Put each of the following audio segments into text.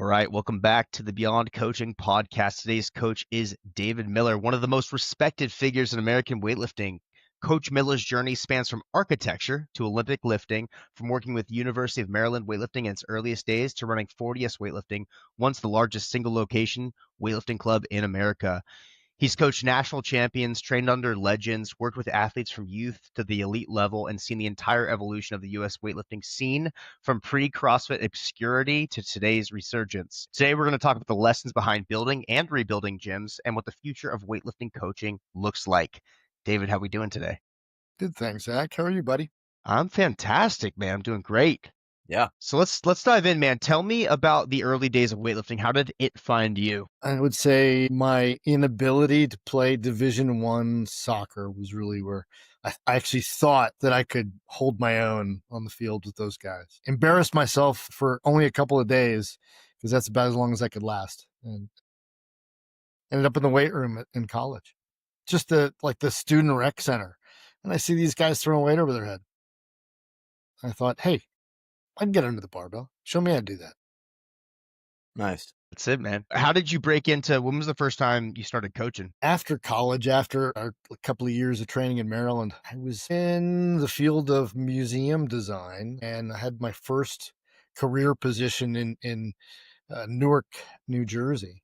All right, welcome back to the Beyond Coaching podcast. Today's coach is David Miller, one of the most respected figures in American weightlifting. Coach Miller's journey spans from architecture to Olympic lifting, from working with University of Maryland weightlifting in its earliest days to running Fortius weightlifting, once the largest single location weightlifting club in America. He's coached national champions, trained under legends, worked with athletes from youth to the elite level, and seen the entire evolution of the U.S. weightlifting scene from pre-CrossFit obscurity to today's resurgence. Today, we're going to talk about the lessons behind building and rebuilding gyms and what the future of weightlifting coaching looks like. David, how are we doing today? Good, thanks, Zach. How are you, buddy? I'm fantastic, man. I'm doing great. Yeah. So let's dive in, man. Tell me about the early days of weightlifting. How did it find you? I would say my inability to play Division I soccer was really where I actually thought that I could hold my own on the field with those guys. Embarrassed myself for only a couple of days because that's about as long as I could last, and ended up in the weight room in college, just the student rec center, and I see these guys throwing weight over their head. I thought, hey, I can get under the barbell. Show me how to do that. Nice. That's it, man. How did you break into, when was the first time you started coaching? After college, after a couple of years of training in Maryland, I was in the field of museum design, and I had my first career position in Newark, New Jersey.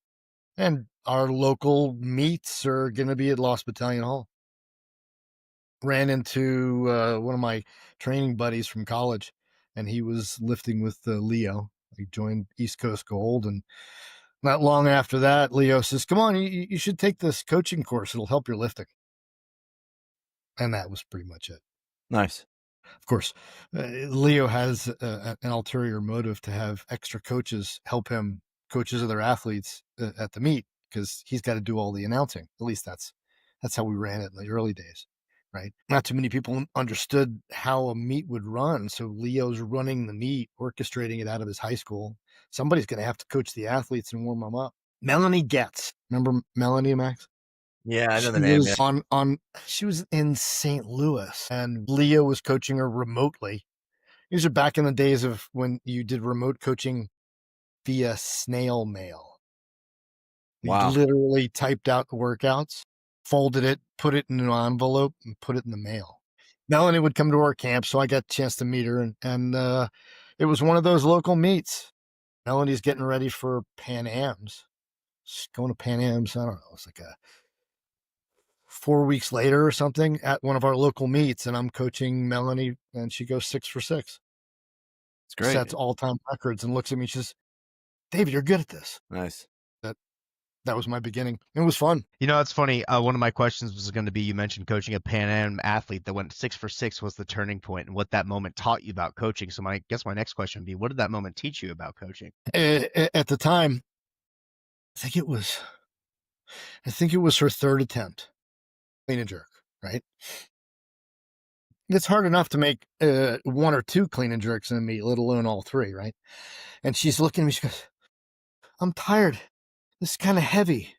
And our local meets are going to be at Lost Battalion Hall. Ran into one of my training buddies from college, and he was lifting with Leo. He joined East Coast Gold, and not long after that, Leo says, come on, you should take this coaching course. It'll help your lifting. And that was pretty much it. Nice. Of course, Leo has an ulterior motive to have extra coaches help him, coaches other athletes at the meet, because he's got to do all the announcing. At least that's how we ran it in the early days, right? Not too many people understood how a meet would run. So Leo's running the meet, orchestrating it out of his high school. Somebody's going to have to coach the athletes and warm them up. Melanie Getz. Remember Melanie, Max? Yeah, I know the She name. was she was in St. Louis, and Leo was coaching her remotely. These are back in the days of when you did remote coaching via snail-mail. You Wow. literally typed out the workouts, folded it, put it in an envelope, and put it in the mail. Melanie would come to our camp, so I got a chance to meet her, and it was one of those local meets. Melanie's getting ready for Pan Ams. She's going to Pan Ams, I don't know, it's like 4 weeks later or something at one of our local meets, and I'm coaching Melanie, and she goes 6 for 6. It's great. Sets all-time records and looks at me. She says, David, you're good at this. Nice. That was my beginning. It was fun. You know, it's funny. One of my questions was going to be, you mentioned coaching a Pan Am athlete that went 6 for 6 was the turning point, and what that moment taught you about coaching. So I guess my next question would be, what did that moment teach you about coaching? At the time, I think it was her third attempt, clean and jerk, right? It's hard enough to make 1 or 2 clean and jerks in a meet, let alone all 3, right? And she's looking at me, she goes, I'm tired. This is kind of heavy.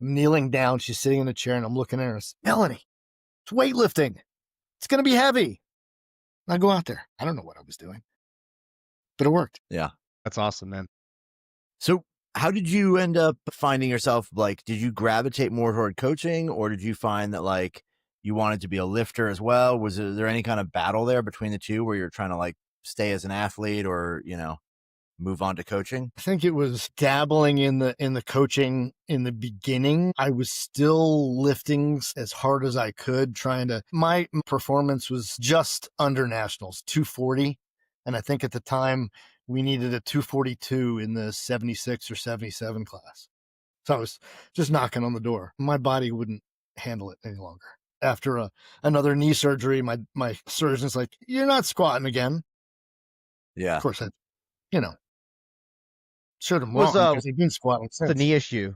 I'm kneeling down. She's sitting in a chair, and I'm looking at her. Melanie, it's weightlifting. It's going to be heavy. And I go out there. I don't know what I was doing, but it worked. Yeah. That's awesome, man. So how did you end up finding yourself, like, did you gravitate more toward coaching, or did you find that, like, you wanted to be a lifter as well? Was there any kind of battle there between the two where you're trying to, like, stay as an athlete or, move on to coaching? I think it was dabbling in the coaching in the beginning. I was still lifting as hard as I could, my performance was just under nationals, 240. And I think at the time we needed a 242 in the 76 or 77 class. So I was just knocking on the door. My body wouldn't handle it any longer. After another knee surgery, my surgeon's like, you're not squatting again. Yeah. Of course, showed him wrong because he'd been squatting since. The knee issue.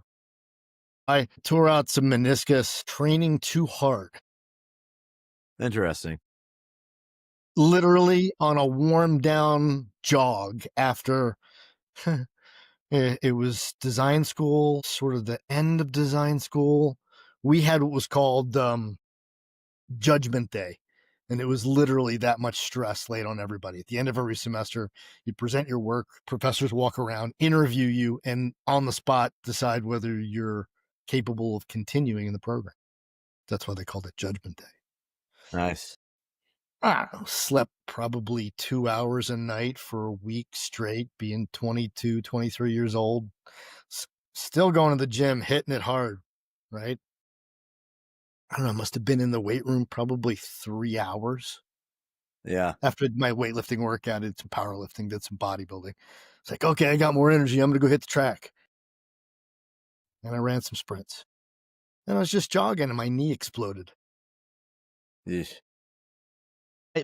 I tore out some meniscus training too hard. Interesting. Literally on a warm down jog after it was design school, sort of the end of design school. We had what was called Judgment Day. And it was literally that much stress laid on everybody. At the end of every semester, you present your work, professors walk around, interview you, and on the spot decide whether you're capable of continuing in the program. That's why they called it Judgment Day. Nice. I slept probably 2 hours a night for a week straight, being 22, 23 years old, still going to the gym, hitting it hard, right? I don't know, must have been in the weight room probably 3 hours. Yeah. After my weightlifting workout, did some powerlifting, did some bodybuilding. It's like, okay, I got more energy. I'm going to go hit the track. And I ran some sprints. And I was just jogging and my knee exploded. Yeesh.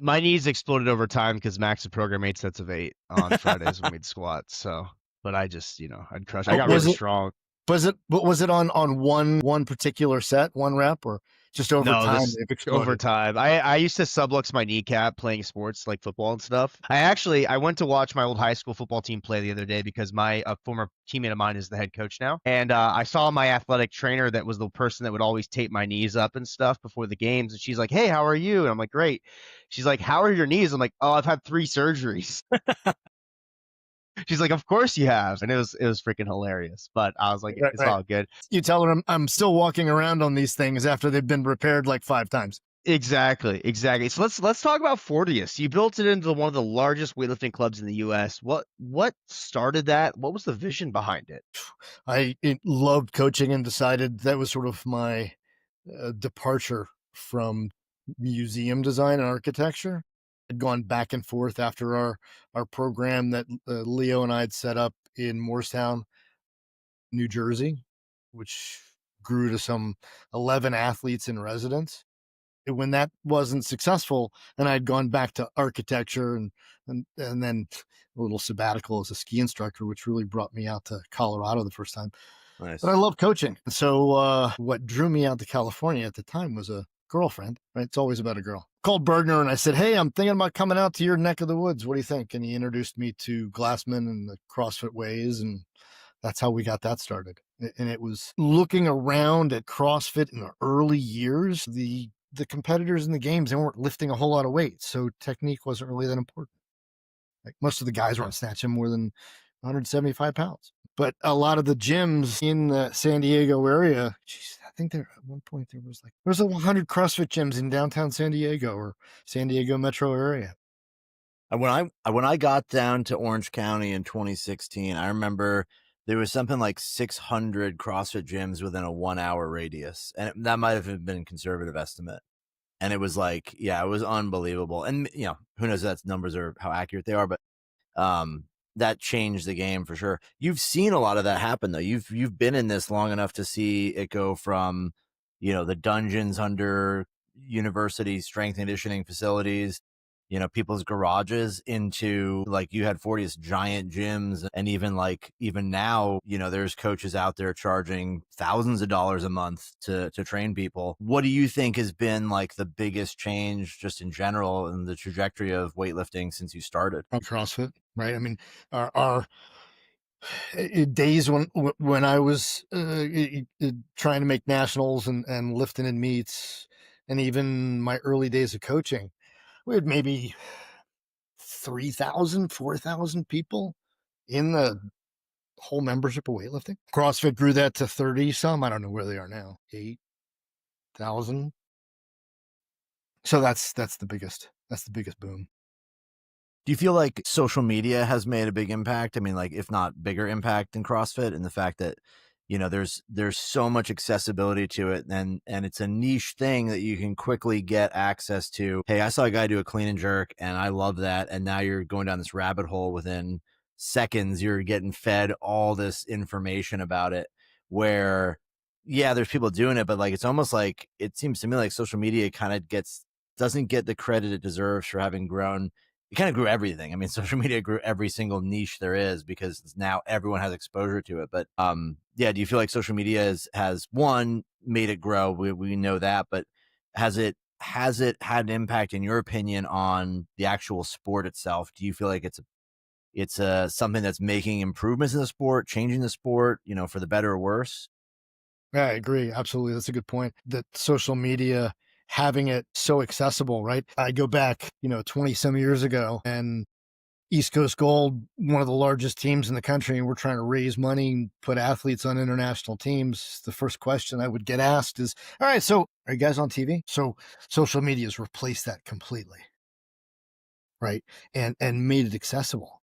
My knees exploded over time because Max would program 8 sets of 8 on Fridays when we'd squat. So, but I just, I'd crush. I What got was really it? strong. Was it on one particular set, one rep, or just over No, time this they've over exploded? time. I used to sublux my kneecap playing sports like football and stuff. I went to watch my old high school football team play the other day because my former teammate of mine is the head coach now, and I saw my athletic trainer that was the person that would always tape my knees up and stuff before the games, and she's like, "Hey, how are you?" And I'm like, "Great." She's like, "How are your knees?" I'm like, "Oh, I've had 3 surgeries." She's like, "Of course you have," and it was freaking hilarious. But I was like, Right, "It's right. all good." You tell her I'm still walking around on these things after they've been repaired like 5 times. Exactly, exactly. So let's talk about Fortius. You built it into one of the largest weightlifting clubs in the U.S. What started that? What was the vision behind it? I loved coaching and decided that was sort of my departure from museum design and architecture. I'd gone back and forth after our program that Leo and I had set up in Morristown, New Jersey, which grew to some 11 athletes in residence. And when that wasn't successful, and I'd gone back to architecture and then a little sabbatical as a ski instructor, which really brought me out to Colorado the first time. But I Nice. love coaching. So what drew me out to California at the time was a girlfriend, right? It's always about a girl. Called Bergner and I said, "Hey, I'm thinking about coming out to your neck of the woods. What do you think?" And he introduced me to Glassman and the CrossFit ways, and that's how we got that started. And it was looking around at CrossFit in the early years, the competitors in the games, they weren't lifting a whole lot of weight, so technique wasn't really that important. Like most of the guys weren't snatching more than 175 pounds. But a lot of the gyms in the San Diego area, geez, I think there at one point there was 100 CrossFit gyms in downtown San Diego or San Diego metro area. And when I got down to Orange County in 2016, I remember there was something like 600 CrossFit gyms within a 1 hour radius, and that might have been a conservative estimate. And it was like, yeah, it was unbelievable. And who knows if that's numbers or how accurate they are, but um, that changed the game for sure. You've seen a lot of that happen though. You've been in this long enough to see it go from, the dungeons under university strength and conditioning facilities, people's garages into like you had Fortius giant gyms. And even now, there's coaches out there charging thousands of dollars a month to train people. What do you think has been like the biggest change just in general in the trajectory of weightlifting since you started? On CrossFit, right? I mean, our days when I was trying to make nationals and lifting in meets, and even my early days of coaching, we had maybe 3,000, 4,000 people in the whole membership of weightlifting. CrossFit grew that to 30 some. I don't know where they are now. 8,000. So that's the biggest. That's the biggest boom. Do you feel like social media has made a big impact? I mean, like, if not bigger impact than CrossFit, and the fact that, there's so much accessibility to it, and it's a niche thing that you can quickly get access to. Hey, I saw a guy do a clean and jerk, and I love that. And now you're going down this rabbit hole within seconds. You're getting fed all this information about it. Where, yeah, there's people doing it, but like it's almost like it seems to me like social media kind of doesn't get the credit it deserves for having grown. It kind of grew everything. I mean, social media grew every single niche there is because now everyone has exposure to it. But yeah, do you feel like social media has one made it grow? We know that, but has it had an impact in your opinion on the actual sport itself? Do you feel like it's something that's making improvements in the sport, changing the sport, for the better or worse? Yeah, I agree. Absolutely. That's a good point. That social media having it so accessible, right? I go back, 20 some years ago, and East Coast Gold, one of the largest teams in the country, and we're trying to raise money and put athletes on international teams. The first question I would get asked is, all right, so are you guys on TV? So social media has replaced that completely, right? And made it accessible.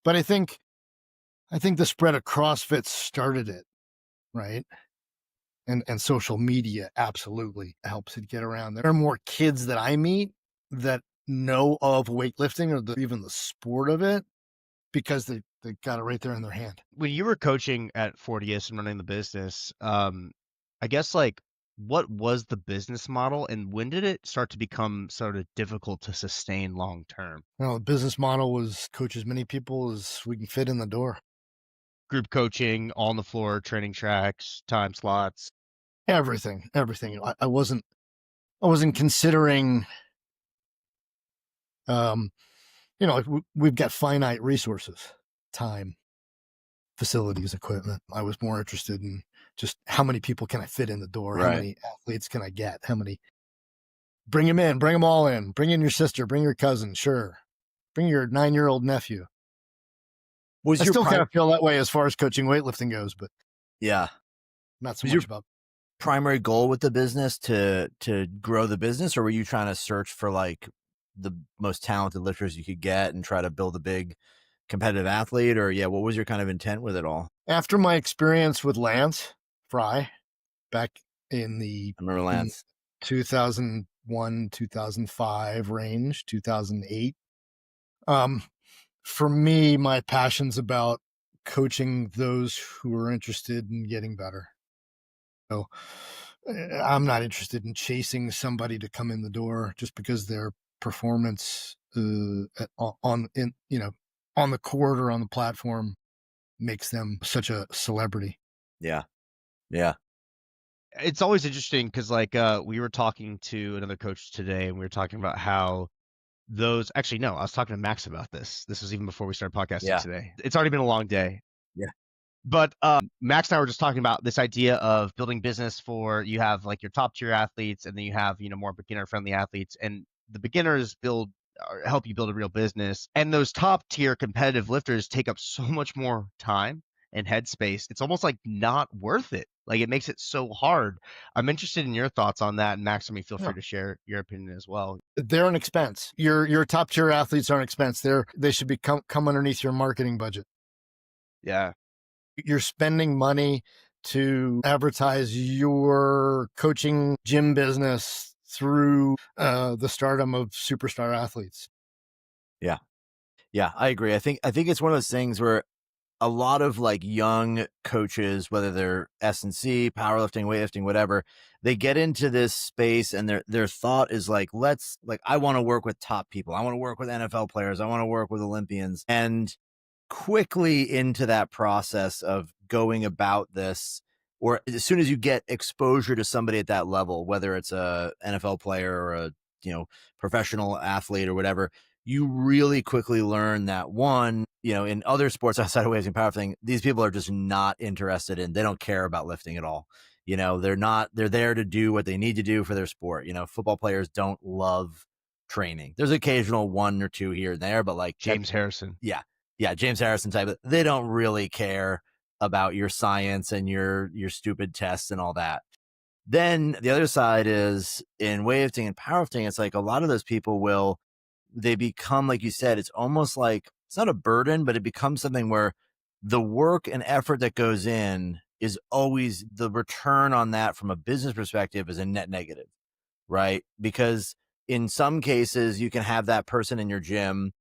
But I think the spread of CrossFit started it, right? And social media absolutely helps it get around. There are more kids that I meet that know of weightlifting or even the sport of it because they got it right there in their hand. When you were coaching at Fortius and running the business, I guess like what was the business model and when did it start to become sort of difficult to sustain long term? The business model was coach as many people as we can fit in the door. Group coaching, on the floor, training tracks, time slots. Everything, everything. I wasn't considering, um, like we've got finite resources, time, facilities, equipment. I was more interested in just how many people can I fit in the door? How Right. many athletes can I get? How many? Bring them in, bring them all in. Bring in your sister, bring your cousin, sure. Bring your 9-year-old nephew. Was I your still kind prime of feel that way as far as coaching weightlifting goes, but Yeah. not so Was your much about. primary goal with the business to grow the business, or were you trying to search for like the most talented lifters you could get and try to build a big competitive athlete? Or yeah, what was your kind of intent with it all? After my experience with Lance Fry back in the I remember in Lance. 2001, 2005 range, 2008. Um, for me, my passion's about coaching those who are interested in getting better. So I'm not interested in chasing somebody to come in the door just because their performance on in on the court or on the platform makes them such a celebrity. Yeah. Yeah. It's always interesting because like we were talking to another coach today and we were talking about how those actually no, I was talking to Max about this. This was even before we started podcasting Yeah. today. It's already been a long day. Yeah. But, Max and I were just talking about this idea of building business for you have, like, your top tier athletes, and then you have, more beginner-friendly athletes, and the beginners build or help you build a real business, and those top tier competitive lifters take up so much more time and headspace, it's almost, like, not worth it. Like, it makes it so hard. I'm interested in your thoughts on that, and Max, I mean, feel Yeah. free to share your opinion as well. They're an expense. Your top tier athletes are an expense. They should be come underneath your marketing budget. Yeah. You're spending money to advertise your coaching gym business through the stardom of superstar athletes. Yeah. Yeah. I agree. I think it's one of those things where a lot of like young coaches, whether they're S&C, powerlifting, weightlifting, whatever, they get into this space and their thought is like, I want to work with top people. I want to work with NFL players. I want to work with Olympians. And quickly into that process of going about this, or as soon as you get exposure to somebody at that level, whether it's a NFL player or a professional athlete or whatever, you really quickly learn that one, in other sports outside of weightlifting and powerlifting, these people are just not interested in, they don't care about lifting at all. They're there to do what they need to do for their sport. Football players don't love training. There's occasional one or two here and there, but like that's James Harrison. yeah. Yeah, James Harrison type of, they don't really care about your science and your stupid tests and all that. Then the other side is in weightlifting and powerlifting, it's like a lot of those people they become, like you said, it's almost like it's not a burden, but it becomes something where the work and effort that goes in is always the return on that from a business perspective is a net negative, right? Because in some cases you can have that person in your gym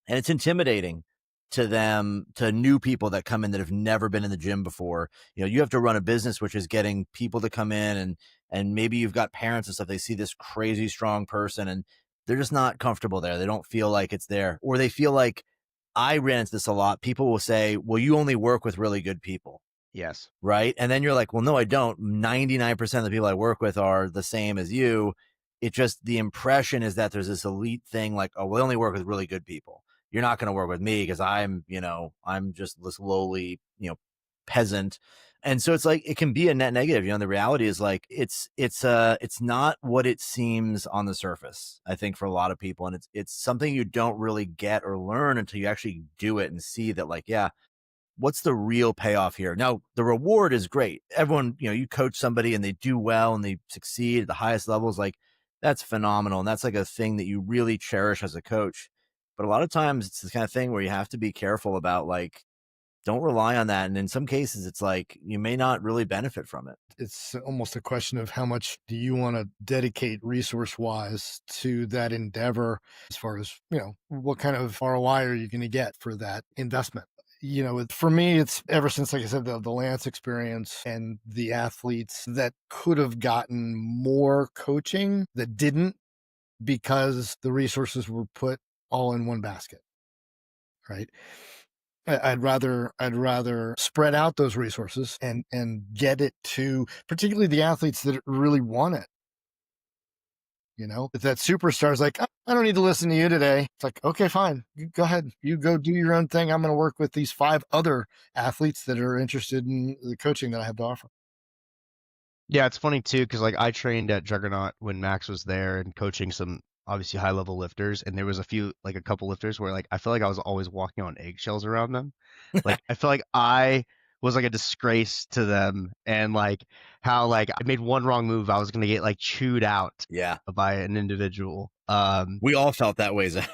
and it's intimidating to them, to new people that come in that have never been in the gym before. You have to run a business, which is getting people to come in and maybe you've got parents and stuff. They see this crazy strong person and they're just not comfortable there. They don't feel like it's there, or they feel like, I ran into this a lot. People will say, well, you only work with really good people. Yes. Right. And then you're like, well, no, I don't. 99% of the people I work with are the same as you. It just, the impression is that there's this elite thing like, oh, we only work with really good people. You're not going to work with me because I'm just this lowly, peasant. And so it's like it can be a net negative. The reality is like it's not what it seems on the surface, I think, for a lot of people. And it's something you don't really get or learn until you actually do it and see that, like, yeah, what's the real payoff here? Now, the reward is great. Everyone, you coach somebody and they do well and they succeed at the highest levels, like that's phenomenal. And that's like a thing that you really cherish as a coach. But a lot of times it's the kind of thing where you have to be careful about, like, don't rely on that. And in some cases, it's like you may not really benefit from it. It's almost a question of how much do you want to dedicate resource wise to that endeavor, as far as, what kind of ROI are you going to get for that investment? For me, it's ever since, like I said, the Lance experience and the athletes that could have gotten more coaching that didn't, because the resources were put all in one basket, right? I'd rather spread out those resources and get it to particularly the athletes that really want it. If that superstar's like, "Oh, I don't need to listen to you today." It's like, okay, fine. You go ahead. You go do your own thing. I'm going to work with these 5 other athletes that are interested in the coaching that I have to offer. Yeah, it's funny too, because like I trained at Juggernaut when Max was there and coaching some obviously high level lifters, and there was a couple lifters where like I feel like I was always walking on eggshells around them. Like I feel like I was like a disgrace to them, and like how like I made one wrong move, I was gonna get like chewed out Yeah. by an individual. We all felt that way, Zach.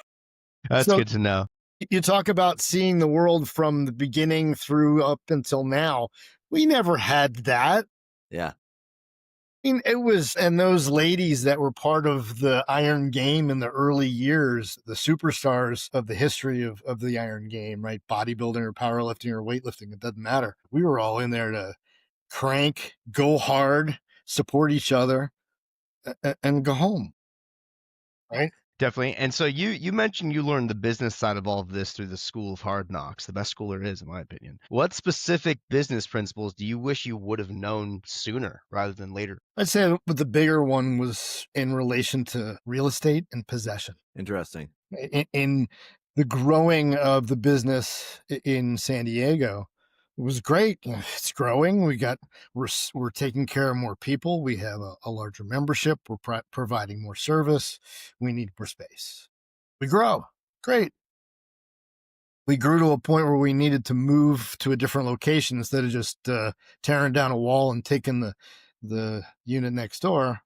That's So good to know. you talk about seeing the world from the beginning through up until now. We never had that. Yeah. It was, and those ladies that were part of the Iron Game in the early years, the superstars of the history of the Iron Game, right? Bodybuilding or powerlifting or weightlifting, it doesn't matter. We were all in there to crank, go hard, support each other, and go home, right? Definitely. And so you mentioned you learned the business side of all of this through the School of Hard Knocks, the best school there is, in my opinion. What specific business principles do you wish you would have known sooner rather than later? I'd say the bigger one was in relation to real estate and possession. Interesting. In the growing of the business in San Diego, it was great. It's growing. We're taking care of more people. We have a larger membership. We're providing more service. We need more space. We grow. Great. We grew to a point where we needed to move to a different location instead of just tearing down a wall and taking the unit next door.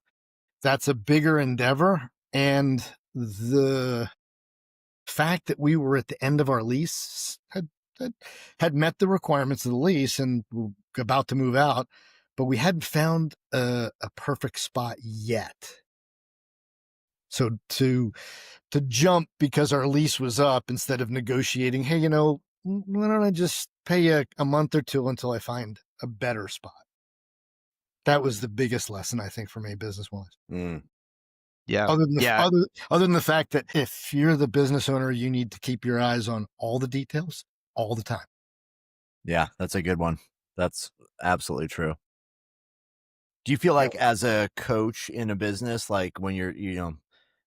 That's a bigger endeavor, and the fact that we were at the end of our lease had met the requirements of the lease and were about to move out, but we hadn't found a perfect spot yet. So to jump because our lease was up instead of negotiating, hey, why don't I just pay you a month or two until I find a better spot? That was the biggest lesson, I think, for me, business wise. Mm. Yeah. Other than Yeah. other than the fact that if you're the business owner, you need to keep your eyes on all the details all the time. Yeah, that's a good one. That's absolutely true. Do you feel Yeah. like as a coach in a business, like when you're,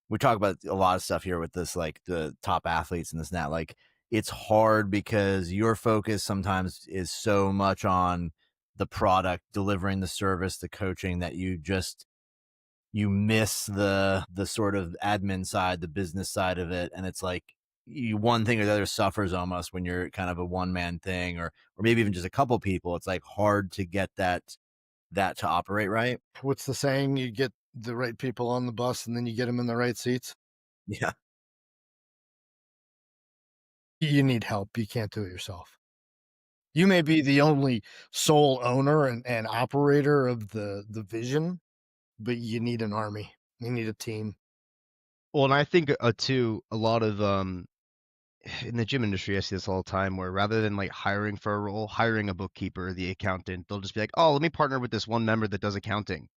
we talk about a lot of stuff here with this, like the top athletes and this and that, like it's hard because your focus sometimes is so much on the product, delivering the service, the coaching, that you miss the sort of admin side, the business side of it. And it's like one thing or the other suffers almost when you're kind of a one-man thing, or maybe even just a couple people. It's like hard to get that to operate right. What's the saying? You get the right people on the bus and then you get them in the right seats. Yeah. You need help. You can't do it yourself. You may be the only sole owner and operator of the vision, but you need an army. You need a team. Well, and I think too, a lot of in the gym industry, I see this all the time where rather than like hiring for a role, hiring a bookkeeper, the accountant, they'll just be like, oh, let me partner with this one member that does accounting.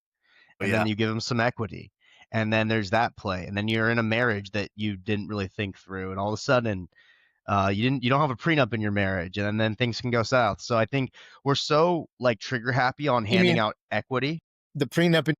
But And yeah. then you give them some equity. And then there's that play. And then you're in a marriage that you didn't really think through. And all of a sudden, you don't have a prenup in your marriage, and then things can go south. So I think we're so like trigger happy on You handing mean out equity. the prenup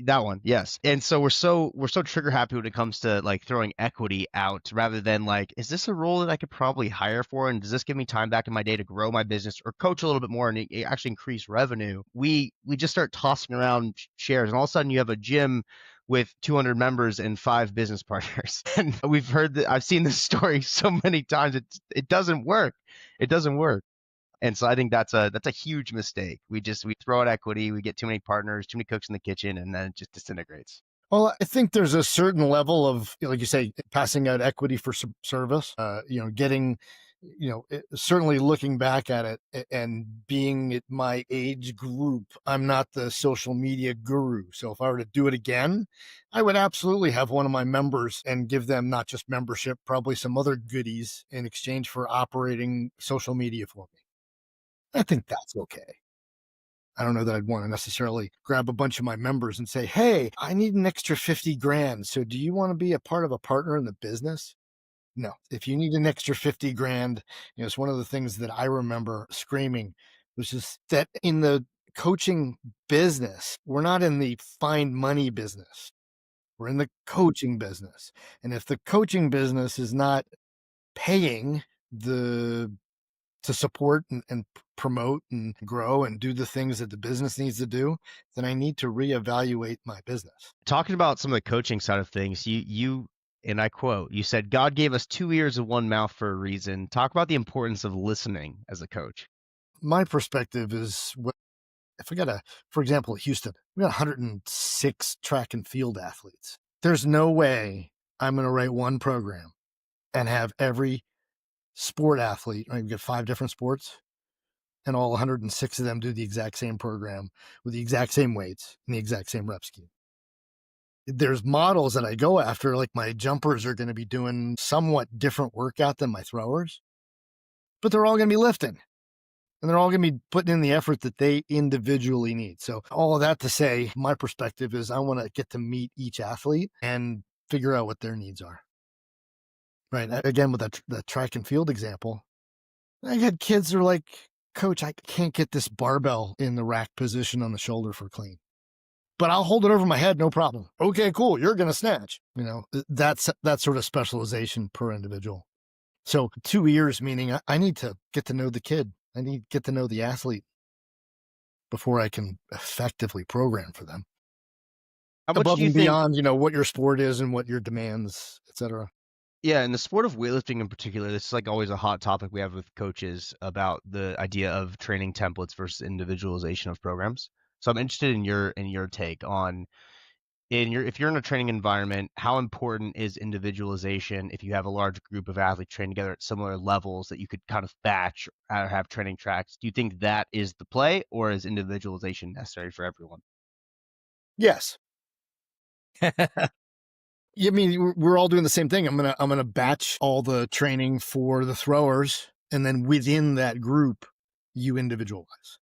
That one, yes. And so we're so trigger happy when it comes to like throwing equity out rather than like, is this a role that I could probably hire for? And does this give me time back in my day to grow my business or coach a little bit more and actually increase revenue? We just start tossing around shares, and all of a sudden you have a gym with 200 members and 5 business partners. And we've heard that, I've seen this story so many times. It doesn't work. It doesn't work. And so I think that's a huge mistake. We throw out equity, we get too many partners, too many cooks in the kitchen, and then it just disintegrates. Well, I think there's a certain level of, like you say, passing out equity for service, getting, certainly looking back at it and being at my age group, I'm not the social media guru. So if I were to do it again, I would absolutely have one of my members and give them not just membership, probably some other goodies in exchange for operating social media for me. I think that's okay. I don't know that I'd want to necessarily grab a bunch of my members and say, "Hey, I need an extra 50 grand. So do you want to be a part of a partner in the business?" No. If you need an extra 50 grand, it's one of the things that I remember screaming, which is that in the coaching business, we're not in the find money business. We're in the coaching business. And if the coaching business is not paying the to support and promote and grow and do the things that the business needs to do, then I need to reevaluate my business. Talking about some of the coaching side of things, you and I quote, you said God gave us 2 ears and one mouth for a reason. Talk about the importance of listening as a coach. My perspective is if I got for example, Houston, we got 106 track and field athletes. There's no way I'm going to write one program and have every sport athlete, right? We got 5 different sports, and all 106 of them do the exact same program with the exact same weights and the exact same rep scheme. There's models that I go after, like my jumpers are going to be doing somewhat different workout than my throwers, but they're all going to be lifting and they're all going to be putting in the effort that they individually need. So all of that to say, my perspective is I want to get to meet each athlete and figure out what their needs are. Right. Again, with that track and field example, I had kids that are like, "Coach, I can't get this barbell in the rack position on the shoulder for clean, but I'll hold it over my head, no problem." "Okay, cool. You're going to snatch." That's that sort of specialization per individual. So 2 ears, meaning I need to get to know the kid. I need to get to know the athlete before I can effectively program for them. How much Above do you and think, beyond, what your sport is and what your demands, et cetera. yeah, in the sport of weightlifting in particular, this is like always a hot topic we have with coaches about the idea of training templates versus individualization of programs. So I'm interested in your take on, if you're in a training environment, how important is individualization if you have a large group of athletes trained together at similar levels that you could kind of batch or have training tracks? Do you think that is the play, or is individualization necessary for everyone? Yes. I mean, we're all doing the same thing. I'm gonna batch all the training for the throwers, and then within that group, you individualize.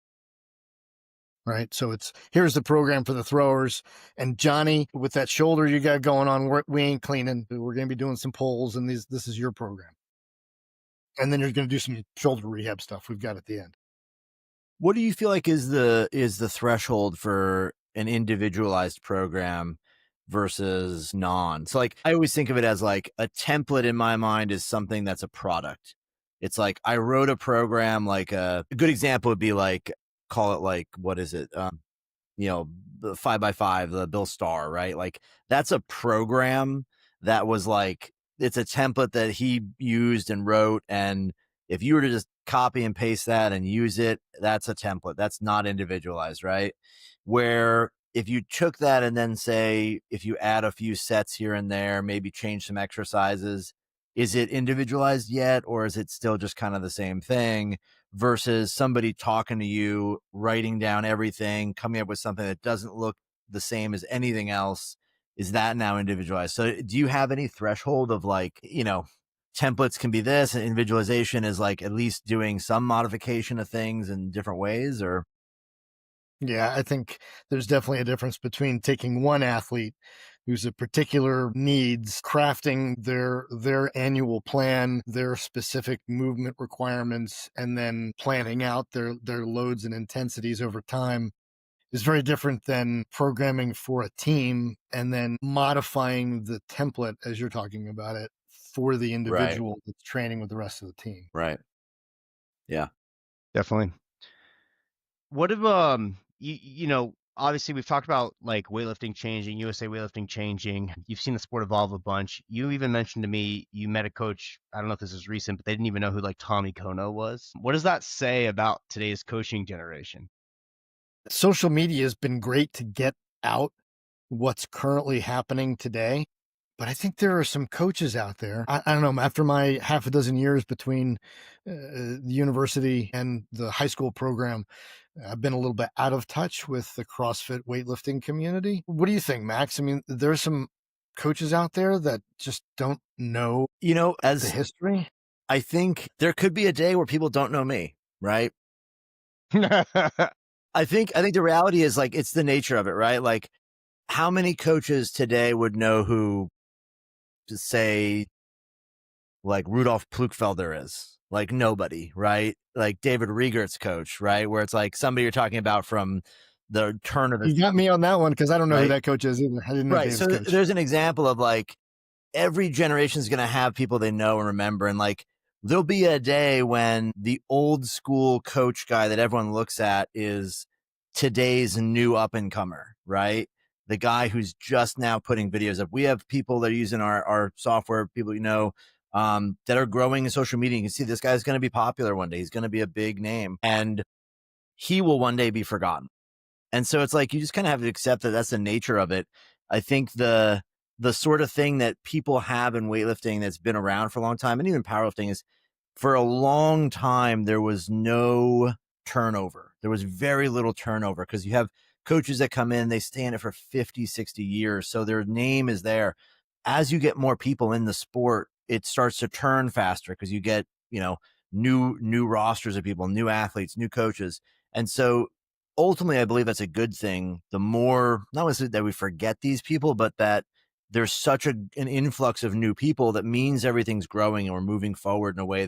Right. So here's the program for the throwers. And Johnny, with that shoulder you got going on, we ain't cleaning. We're going to be doing some pulls, and this is your program. And then you're going to do some shoulder rehab stuff we've got at the end. What do you feel like is the threshold for an individualized program versus non? So like I always think of it as like a template in my mind is something that's a product. It's like I wrote a program like a good example would be like call it like what is it? The 5x5, the Bill Starr, right? Like that's a program that was like, it's a template that he used and wrote. And if you were to just copy and paste that and use it, that's a template. That's not individualized, right? Where if you took that and then say, if you add a few sets here and there, maybe change some exercises, is it individualized yet? Or is it still just kind of the same thing? Versus somebody talking to you, writing down everything, coming up with something that doesn't look the same as anything else. Is that now individualized? So do you have any threshold of like, templates can be this and individualization is like at least doing some modification of things in different ways or? Yeah, I think there's definitely a difference between taking one athlete who's a particular needs, crafting their annual plan, their specific movement requirements, and then planning out their loads and intensities over time is very different than programming for a team and then modifying the template as you're talking about it for the Right. individual that's training with the rest of the team. Right. Yeah. Definitely. What if obviously we've talked about like weightlifting changing, USA weightlifting changing. You've seen the sport evolve a bunch. You even mentioned to me you met a coach. I don't know if this is recent, but they didn't even know who like Tommy Kono was. What does that say about today's coaching generation? Social media has been great to get out what's currently happening today. But I think there are some coaches out there. I don't know. After my half a dozen years between the university and the high school program, I've been a little bit out of touch with the CrossFit weightlifting community. What do you think, Max? I mean, there's some coaches out there that just don't know the As history. I think there could be a day where people don't know me, right? I think the reality is like it's the nature of it, right? Like how many coaches today would know who to say like Rudolf Plukfelder is? Like nobody, right? Like David Riegert's coach, right? Where it's like somebody you're talking about from the turn of the You got me on that one because I don't know who right? that coach is either. I didn't know Right. Dave's So coach. there's an example of like every generation is going to have people they know and remember. And like, there'll be a day when the old school coach guy that everyone looks at is today's new up and comer, right? The guy who's just now putting videos up. We have people that are using our software, people that are growing in social media. You can see this guy's going to be popular one day. He's going to be a big name and he will one day be forgotten. And so it's like you just kind of have to accept that that's the nature of it. I think the sort of thing that people have in weightlifting that's been around for a long time and even powerlifting is for a long time there was no turnover. There was very little turnover because you have coaches that come in, they stay in it for 50, 60 years. So their name is there. As you get more people in the sport, it starts to turn faster because you get, new rosters of people, new athletes, new coaches. And so ultimately, I believe that's a good thing. The more, not necessarily that we forget these people, but that there's such an influx of new people that means everything's growing and we're moving forward in a way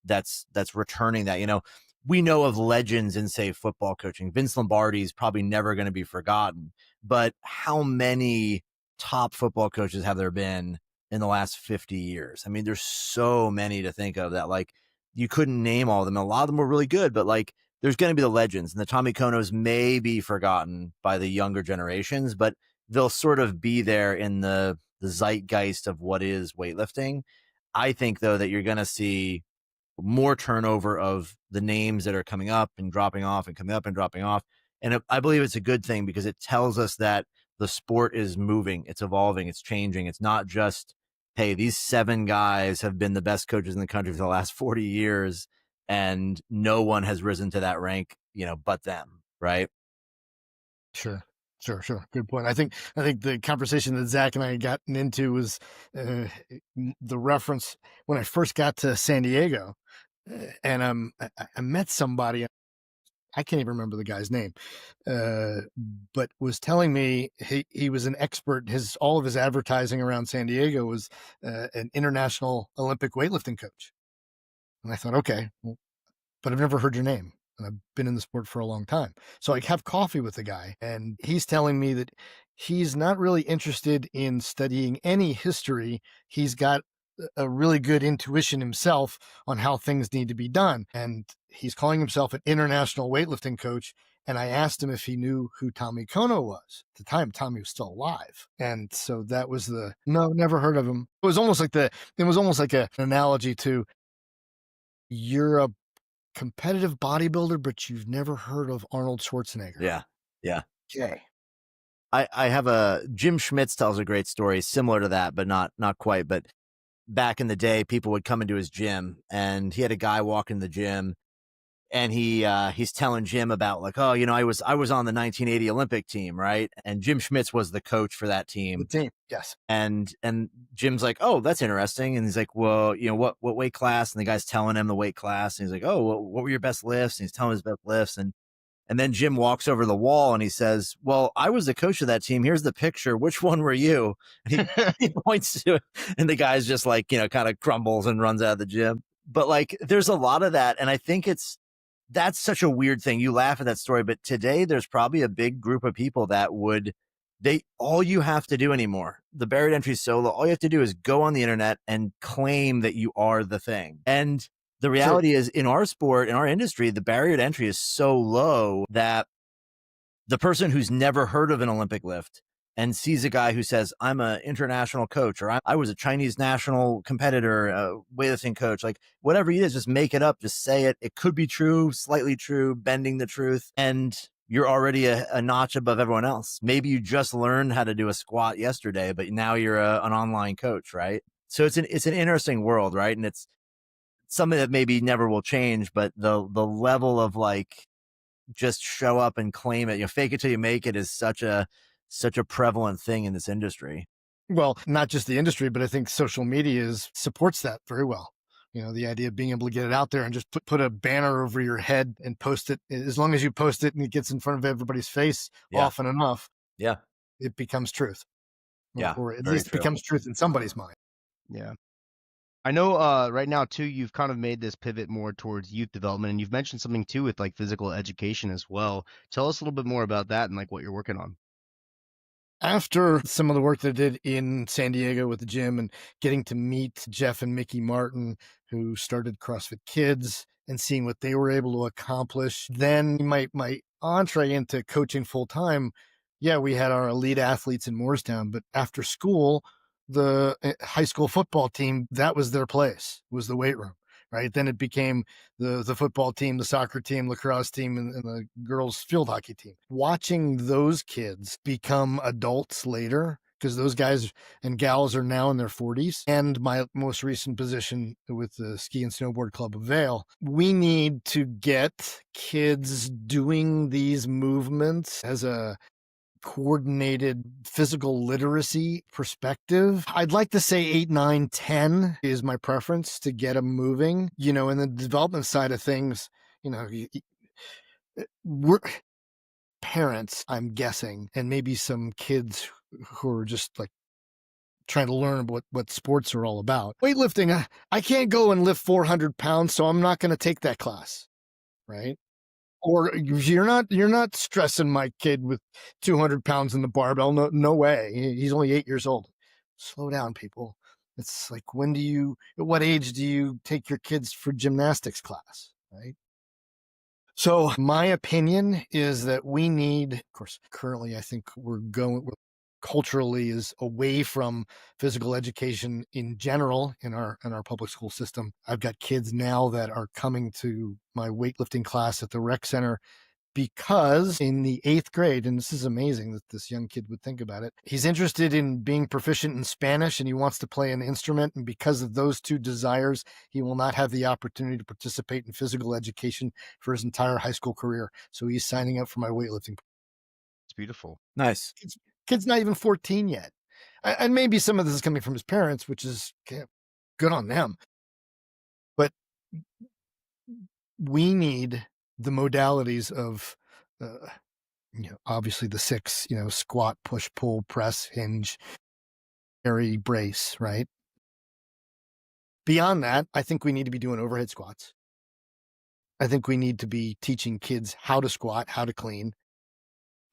that's returning that. We know of legends in say football coaching. Vince Lombardi is probably never going to be forgotten, but how many top football coaches have there been in the last 50 years? I mean, there's so many to think of that like you couldn't name all of them. A lot of them were really good, but like there's going to be the legends, and the Tommy Konos may be forgotten by the younger generations, but they'll sort of be there in the zeitgeist of what is weightlifting. I think though that you're going to see more turnover of the names that are coming up and dropping off and coming up and dropping off. And I believe it's a good thing because it tells us that the sport is moving, it's evolving, it's changing. It's not just, hey, these 7 guys have been the best coaches in the country for the last 40 years and no one has risen to that rank, but them, right? Sure. Sure. Good point. I think the conversation that Zach and I gotten into was the reference when I first got to San Diego, and I met somebody. I can't even remember the guy's name, but was telling me he was an expert. All of his advertising around San Diego was an international Olympic weightlifting coach, and I thought, okay, well, but I've never heard your name. And I've been in the sport for a long time. So I have coffee with the guy, and he's telling me that he's not really interested in studying any history. He's got a really good intuition himself on how things need to be done. And he's calling himself an international weightlifting coach. And I asked him if he knew who Tommy Kono was. At the time, Tommy was still alive. And so that was no, never heard of him. It was almost like an analogy to you're a competitive bodybuilder, but you've never heard of Arnold Schwarzenegger. Yeah. Yeah. Okay. I have Jim Schmitz tells a great story similar to that, but not quite. But back in the day, people would come into his gym and he had a guy walk in the gym and he's telling Jim about like, oh, I was on the 1980 Olympic team, right? And Jim Schmitz was the coach for that The team. team. Yes. And Jim's like, oh, that's interesting. And he's like, well, what weight class? And the guy's telling him the weight class. And he's like, oh, well, what were your best lifts? And he's telling his best lifts. And then Jim walks over the wall and he says, well, I was the coach of that team. Here's the picture. Which one were you? And he points to it. And the guy's just like, kind of crumbles and runs out of the gym. But like, there's a lot of that. And I think it's that's such a weird thing. You laugh at that story, but today there's probably a big group of people that would they all you have to do anymore. The barrier to entry is so low. All you have to do is go on the internet and claim that you are the thing. And the True. reality is in our sport, in our industry, the barrier to entry is so low that the person who's never heard of an Olympic lift and sees a guy who says, I'm an international coach, or I was a Chinese national competitor, weightlifting coach, like whatever it is, just make it up, just say it. It could be true, slightly true, bending the truth. And you're already a notch above everyone else. Maybe you just learned how to do a squat yesterday, but now you're an online coach, right? So it's an interesting world, right? And it's something that maybe never will change, but the level of like just show up and claim it, fake it till you make it is such a prevalent thing in this industry. Well, not just the industry, but I think social media supports that very well. The idea of being able to get it out there and just put a banner over your head and post it. As long as you post it and it gets in front of everybody's face Yeah. often enough, Yeah. it becomes truth, Yeah. or at Very least true. becomes truth in somebody's mind. Yeah. I know right now too, you've kind of made this pivot more towards youth development, and you've mentioned something too with like physical education as well. Tell us a little bit more about that and like what you're working on. After some of the work that I did in San Diego with the gym and getting to meet Jeff and Mickey Martin, who started CrossFit Kids, and seeing what they were able to accomplish, then my entree into coaching full time. Yeah, we had our elite athletes in Moorestown, but after school, the high school football team, that was their place, was the weight room. Right. Then it became the football team, the soccer team, lacrosse team, and the girls field hockey team. Watching those kids become adults later, because those guys and gals are now in their 40s. And my most recent position with the Ski and Snowboard Club of Vail, we need to get kids doing these movements as a coordinated physical literacy perspective. I'd like to say 8, 9, 10 is my preference to get them moving. In the development side of things, we're parents, I'm guessing, and maybe some kids who are just like trying to learn what sports are all about. Weightlifting, I can't go and lift 400 pounds, so I'm not going to take that class. Right. Or you're not stressing my kid with 200 pounds in the barbell. No way. He's only 8 years old. Slow down, people. It's like, at what age do you take your kids for gymnastics class? Right. So my opinion is that we need, of course, currently I think we're culturally is away from physical education in general in our public school system. I've got kids now that are coming to my weightlifting class at the rec center because in the 8th grade, and this is amazing that this young kid would think about it, he's interested in being proficient in Spanish and he wants to play an instrument. And because of those two desires, he will not have the opportunity to participate in physical education for his entire high school career. So he's signing up for my weightlifting. It's beautiful. Nice. Kid's not even 14 yet. And maybe some of this is coming from his parents, which is good on them. But we need the modalities of, obviously the 6, squat, push, pull, press, hinge, carry, brace, right? Beyond that, I think we need to be doing overhead squats. I think we need to be teaching kids how to squat, how to clean,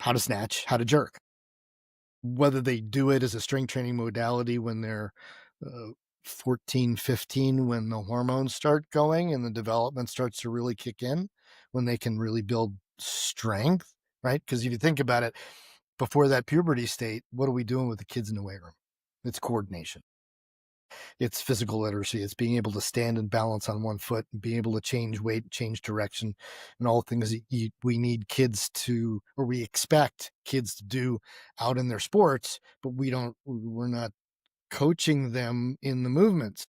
how to snatch, how to jerk. Whether they do it as a strength training modality when they're 14, 15, when the hormones start going and the development starts to really kick in, when they can really build strength, right? Because if you think about it, before that puberty state, what are we doing with the kids in the weight room? It's coordination. It's physical literacy. It's being able to stand and balance on one foot and be able to change weight, change direction, and all things that we need kids to, or we expect kids to do out in their sports, but we're not coaching them in the movements.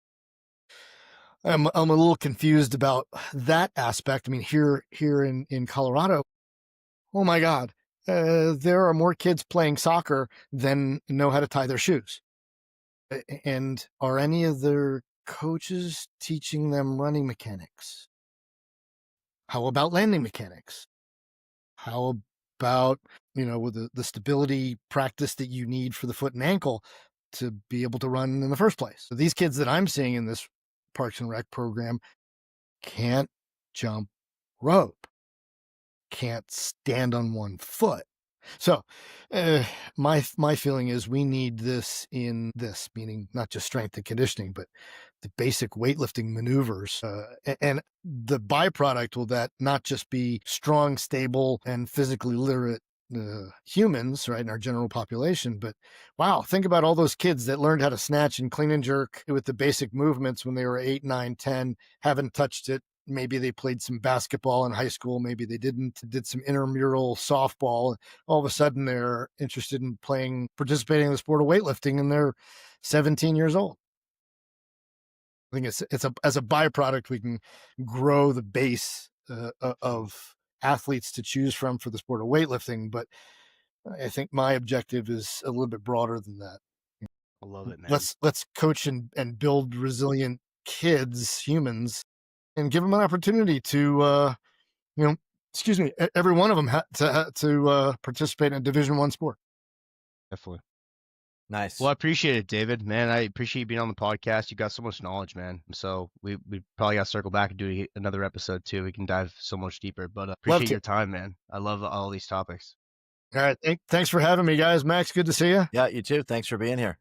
I'm a little confused about that aspect. I mean, here in Colorado, oh my God, there are more kids playing soccer than know how to tie their shoes. And are any of their coaches teaching them running mechanics? How about landing mechanics? How about, with the stability practice that you need for the foot and ankle to be able to run in the first place? So these kids that I'm seeing in this Parks and Rec program can't jump rope can't stand on one foot. So, my feeling is we need this in this, meaning not just strength and conditioning, but the basic weightlifting maneuvers. And the byproduct will that not just be strong, stable, and physically literate humans, right, in our general population, but wow, think about all those kids that learned how to snatch and clean and jerk with the basic movements when they were 8, 9, 10, haven't touched it. Maybe they played some basketball in high school. Maybe they didn't, did some intramural softball. All of a sudden, they're interested in participating in the sport of weightlifting, and they're 17 years old. I think as a byproduct, we can grow the base of athletes to choose from for the sport of weightlifting. But I think my objective is a little bit broader than that. I love it, man. Let's coach and build resilient kids, humans, and give them an opportunity to you know, excuse me, every one of them to participate in a Division I sport. Definitely. Nice. Well, I appreciate it, David. Man, I appreciate you being on the podcast. You got so much knowledge, man. So we probably got to circle back and do another episode too. We can dive so much deeper. But appreciate your time, man. I love all these topics. All right. Thanks for having me, guys. Max, good to see you. Yeah, you too. Thanks for being here.